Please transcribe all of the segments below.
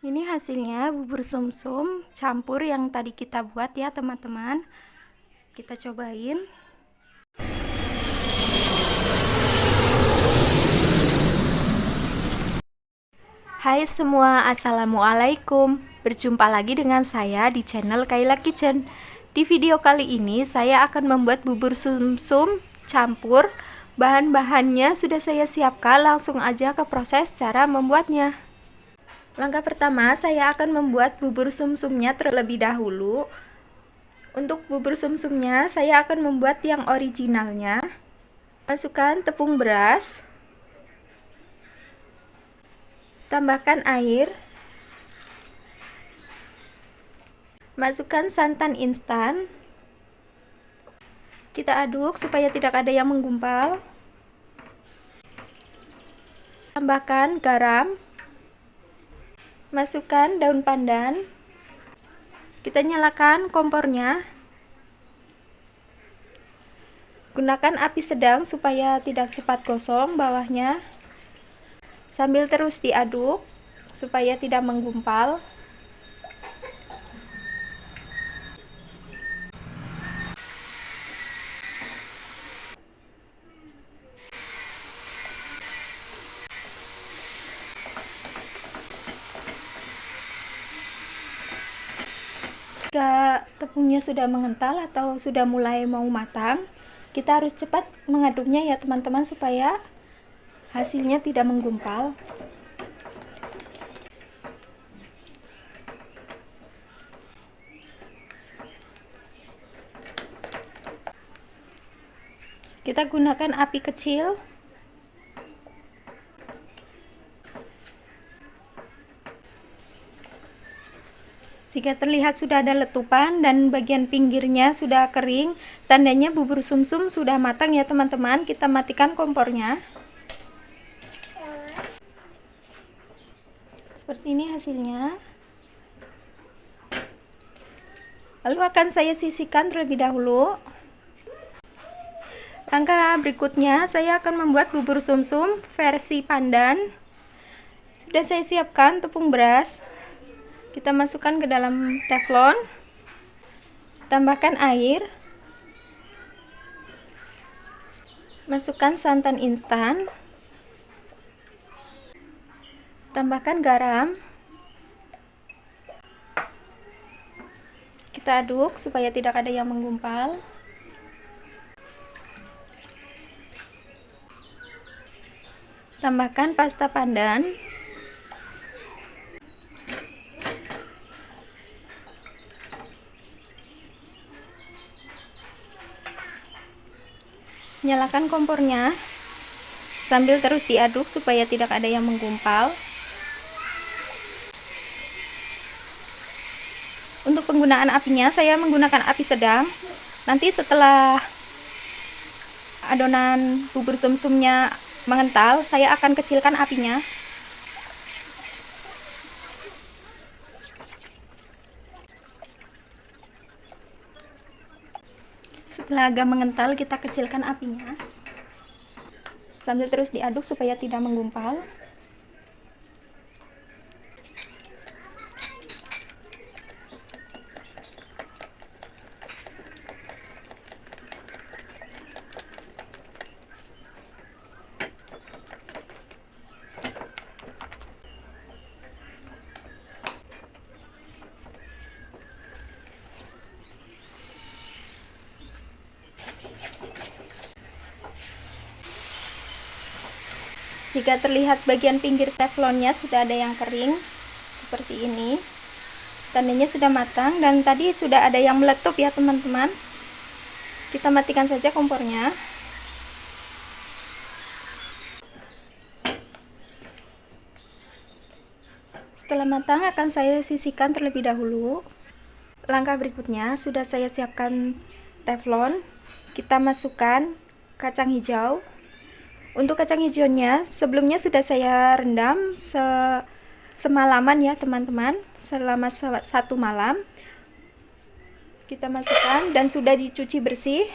Ini hasilnya bubur sumsum campur yang tadi kita buat ya teman-teman. Kita cobain. Hai semua, assalamualaikum. Berjumpa lagi dengan saya di channel Kayla Kitchen. Di video kali ini saya akan membuat bubur sumsum campur. Bahan-bahannya sudah saya siapkan, langsung aja ke proses cara membuatnya. Langkah pertama, saya akan membuat bubur sumsumnya terlebih dahulu. Untuk bubur sumsumnya, saya akan membuat yang originalnya. Masukkan tepung beras. Tambahkan air. Masukkan santan instan. Kita aduk supaya tidak ada yang menggumpal. Tambahkan garam. Masukkan daun pandan. Kita nyalakan kompornya. Gunakan api sedang supaya tidak cepat gosong bawahnya. Sambil terus diaduk supaya tidak menggumpal. Jika tepungnya sudah mengental atau sudah mulai mau matang, kita harus cepat mengaduknya ya teman-teman supaya hasilnya tidak menggumpal. Kita gunakan api kecil. Jika terlihat sudah ada letupan dan bagian pinggirnya sudah kering, tandanya bubur sumsum sudah matang ya teman-teman. Kita matikan kompornya. Seperti ini hasilnya. Lalu akan saya sisihkan terlebih dahulu. Langkah berikutnya, saya akan membuat bubur sumsum versi pandan. Sudah saya siapkan tepung beras. Kita masukkan ke dalam teflon. Tambahkan air. Masukkan santan instan. Tambahkan garam. Kita aduk supaya tidak ada yang menggumpal. Tambahkan pasta pandan. Nyalakan kompornya. Sambil terus diaduk supaya tidak ada yang menggumpal. Untuk penggunaan apinya, saya menggunakan api sedang. Nanti setelah adonan bubur sumsumnya mengental, saya akan kecilkan apinya. Setelah agak mengental, kita kecilkan apinya. Sambil terus diaduk supaya tidak menggumpal. Jika terlihat bagian pinggir teflonnya sudah ada yang kering, seperti ini, tandanya sudah matang dan tadi sudah ada yang meletup ya teman-teman. Kita matikan saja kompornya. Setelah matang akan saya sisihkan terlebih dahulu. Langkah berikutnya sudah saya siapkan teflon. Kita masukkan kacang hijau. Untuk kacang hijaunya sebelumnya sudah saya rendam semalaman ya teman-teman, selama 1 malam. Kita masukkan dan sudah dicuci bersih.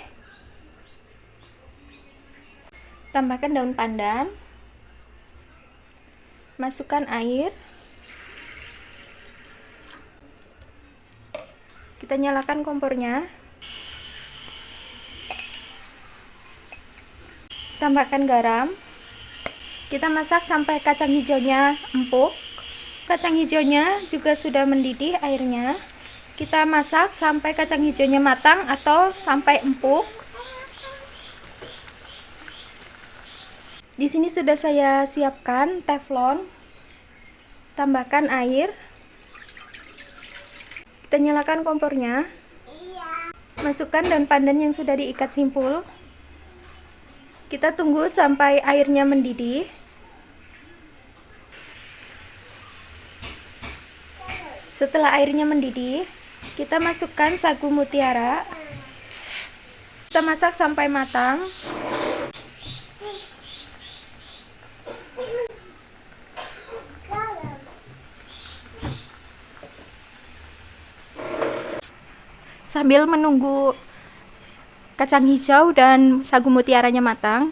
Tambahkan daun pandan. Masukkan air. Kita nyalakan kompornya. Tambahkan garam. Kita masak sampai kacang hijaunya empuk. Kacang hijaunya juga sudah mendidih airnya. Kita masak sampai kacang hijaunya matang atau sampai empuk. Di sini sudah saya siapkan teflon. Tambahkan air. Kita nyalakan kompornya. Masukkan daun pandan yang sudah diikat simpul. Kita tunggu sampai airnya mendidih. Setelah airnya mendidih, kita masukkan sagu mutiara. Kita masak sampai matang. Sambil menunggu kacang hijau dan sagu mutiaranya matang,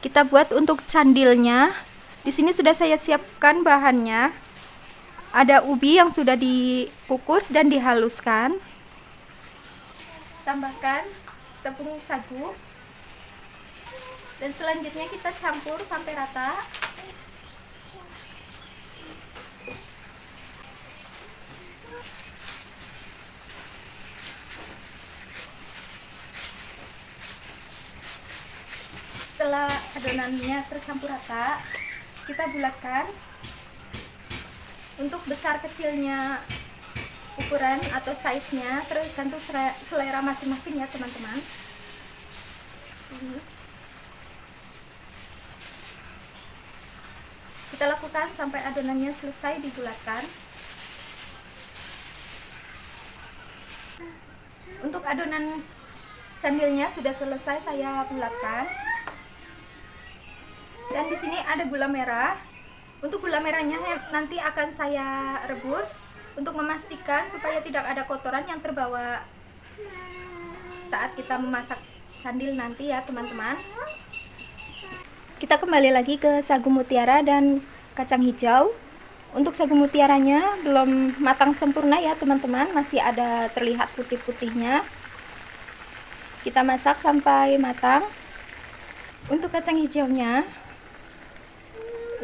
kita buat untuk candilnya. Di sini sudah saya siapkan bahannya. Ada ubi yang sudah dikukus dan dihaluskan. Tambahkan tepung sagu. Dan selanjutnya kita campur sampai rata. Setelah adonannya tercampur rata, kita bulatkan. Untuk besar kecilnya ukuran atau size-nya tergantung selera masing-masing ya teman-teman. Kita lakukan sampai adonannya selesai dibulatkan. Untuk adonan candilnya sudah selesai saya bulatkan. Dan di sini ada gula merah. Untuk gula merahnya nanti akan saya rebus untuk memastikan supaya tidak ada kotoran yang terbawa saat kita memasak candil nanti ya teman-teman. Kita kembali lagi ke sagu mutiara dan kacang hijau. Untuk sagu mutiaranya belum matang sempurna ya teman-teman, masih ada terlihat putih-putihnya. Kita masak sampai matang. Untuk kacang hijaunya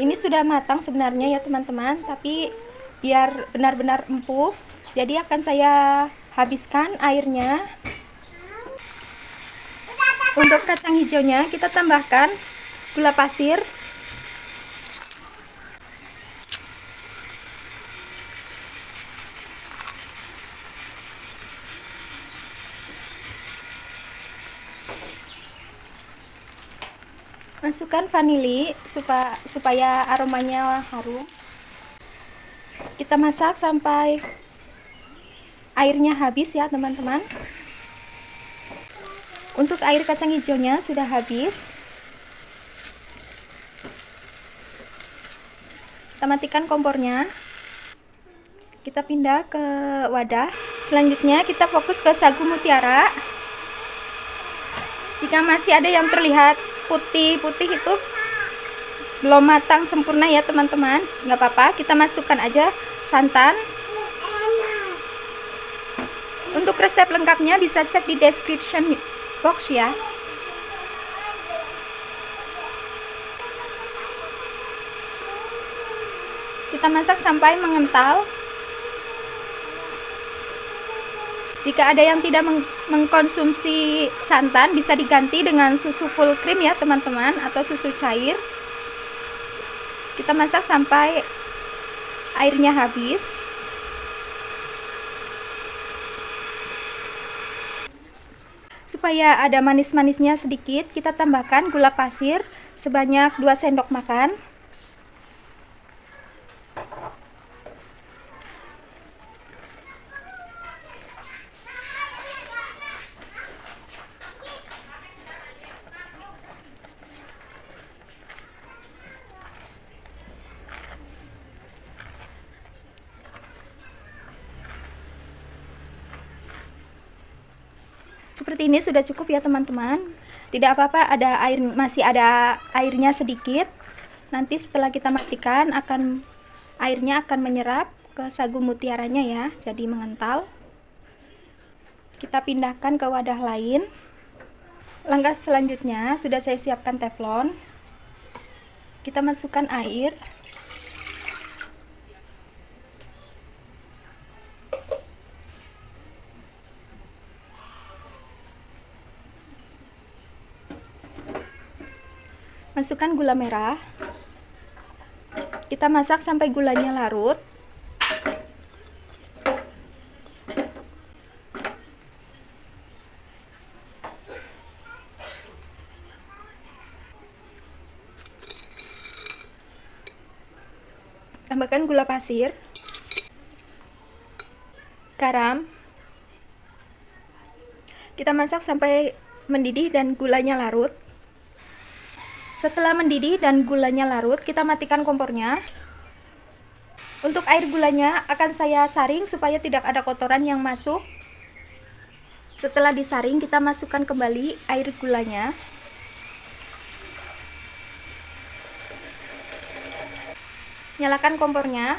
ini sudah matang sebenarnya ya teman-teman, tapi biar benar-benar empuk, jadi akan saya habiskan airnya. Untuk kacang hijaunya kita tambahkan gula pasir. Masukkan vanili supaya aromanya harum. Kita masak sampai airnya habis ya teman-teman. Untuk air kacang hijaunya sudah habis. Kita matikan kompornya. Kita pindah ke wadah. Selanjutnya kita fokus ke sagu mutiara. Jika masih ada yang terlihat putih-putih itu belum matang sempurna ya teman-teman, nggak apa-apa, kita masukkan aja santan. Untuk resep lengkapnya bisa cek di description box ya. Kita masak sampai mengental. Jika ada yang tidak mengkonsumsi santan, bisa diganti dengan susu full cream ya teman-teman, atau susu cair. Kita masak sampai airnya habis. Supaya ada manis-manisnya sedikit, kita tambahkan gula pasir sebanyak 2 sendok makan. Seperti ini sudah cukup ya teman-teman. Tidak apa-apa masih ada airnya sedikit. Nanti setelah kita matikan airnya akan menyerap ke sagu mutiaranya ya, jadi mengental. Kita pindahkan ke wadah lain. Langkah selanjutnya sudah saya siapkan teflon. Kita masukkan air. Masukkan gula merah. Kita masak sampai gulanya larut. Tambahkan gula pasir, garam. Kita masak sampai mendidih dan gulanya larut. Setelah mendidih dan gulanya larut, kita matikan kompornya. Untuk air gulanya akan saya saring supaya tidak ada kotoran yang masuk. Setelah disaring, kita masukkan kembali air gulanya. Nyalakan kompornya.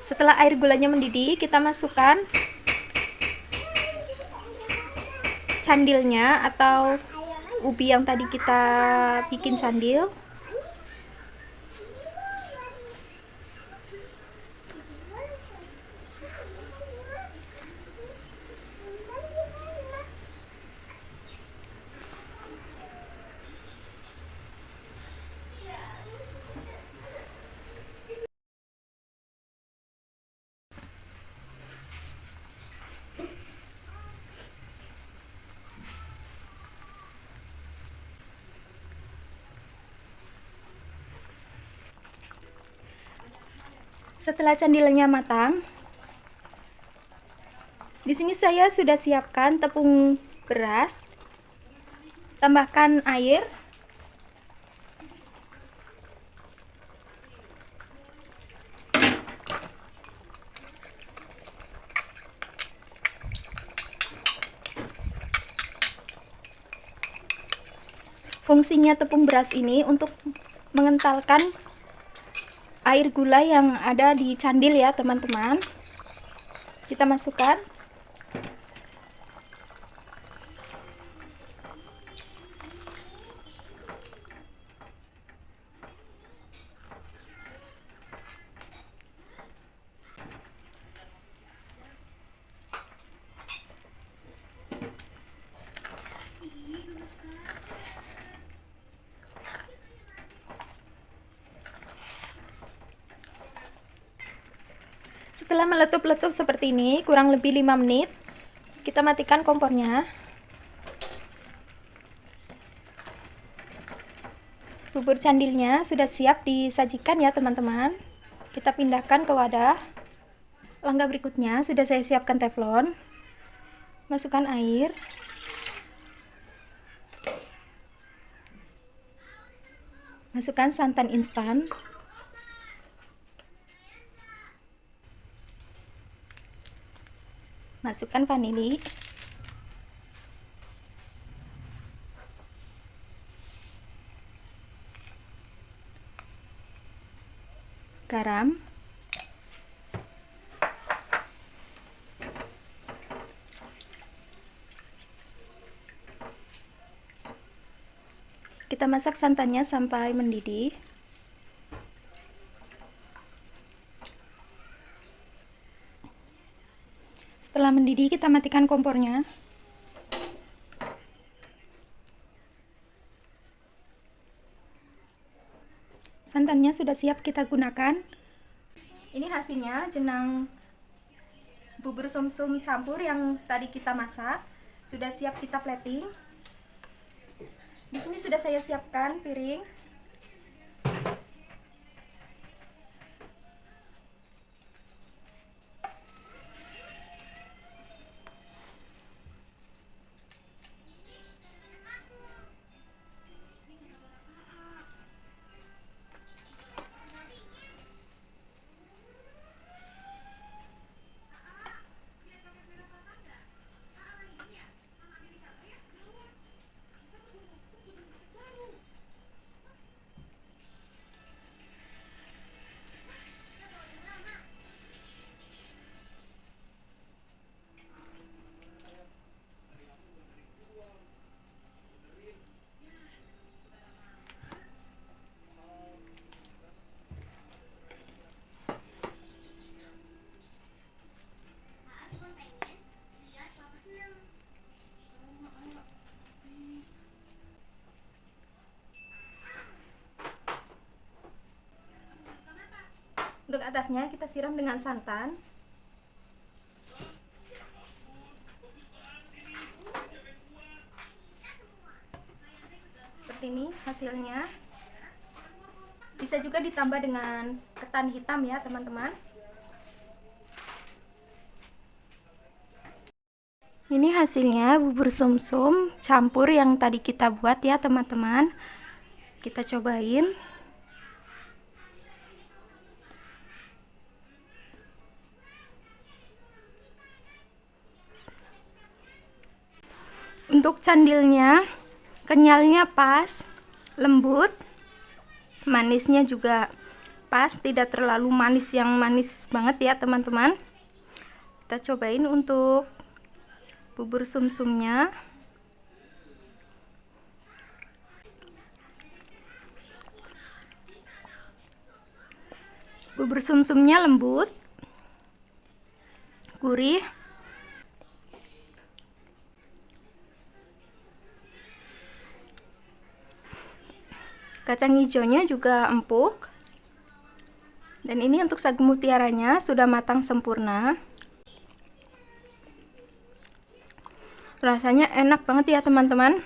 Setelah air gulanya mendidih, kita masukkan candilnya atau ubi yang tadi kita bikin candil. Setelah candilnya matang, di sini saya sudah siapkan tepung beras. Tambahkan air. Fungsinya tepung beras ini untuk mengentalkan air gula yang ada di candil ya teman-teman. Kita masukkan. Setelah meletup-letup seperti ini, kurang lebih 5 menit, kita matikan kompornya. Bubur candilnya sudah siap disajikan ya teman-teman. Kita pindahkan ke wadah. Langkah berikutnya sudah saya siapkan teflon. Masukkan air. Masukkan santan instan. Masukkan vanili. Garam. Kita masak santannya sampai mendidih. Setelah mendidih, kita matikan kompornya. Santannya sudah siap kita gunakan. Ini hasilnya jenang bubur sumsum campur yang tadi kita masak. Sudah siap kita plating. Di sini sudah saya siapkan piring. atasnya kita siram dengan santan. Seperti ini hasilnya. Bisa juga ditambah dengan ketan hitam ya teman-teman. Ini hasilnya bubur sumsum campur yang tadi kita buat ya teman-teman. Kita cobain. Untuk candilnya, kenyalnya pas, lembut, manisnya juga pas, tidak terlalu manis yang manis banget ya teman-teman. Kita cobain untuk bubur sumsumnya. Bubur sumsumnya lembut, gurih, kacang hijaunya juga empuk. Dan ini untuk sagu mutiaranya sudah matang sempurna. Rasanya enak banget ya teman-teman.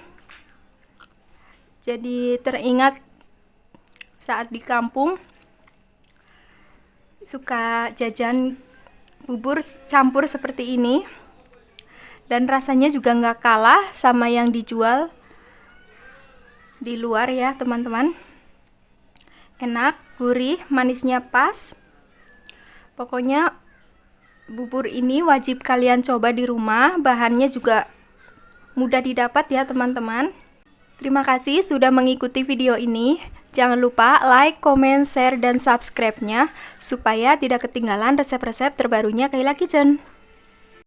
Jadi teringat saat di kampung suka jajan bubur campur seperti ini. Dan rasanya juga nggak kalah sama yang dijual di luar ya teman-teman. Enak, gurih, manisnya pas. Pokoknya bubur ini wajib kalian coba di rumah. Bahannya juga mudah didapat ya teman-teman. Terima kasih sudah mengikuti video ini. Jangan lupa like, comment, share, dan subscribe-nya supaya tidak ketinggalan resep-resep terbarunya Kayla Kitchen.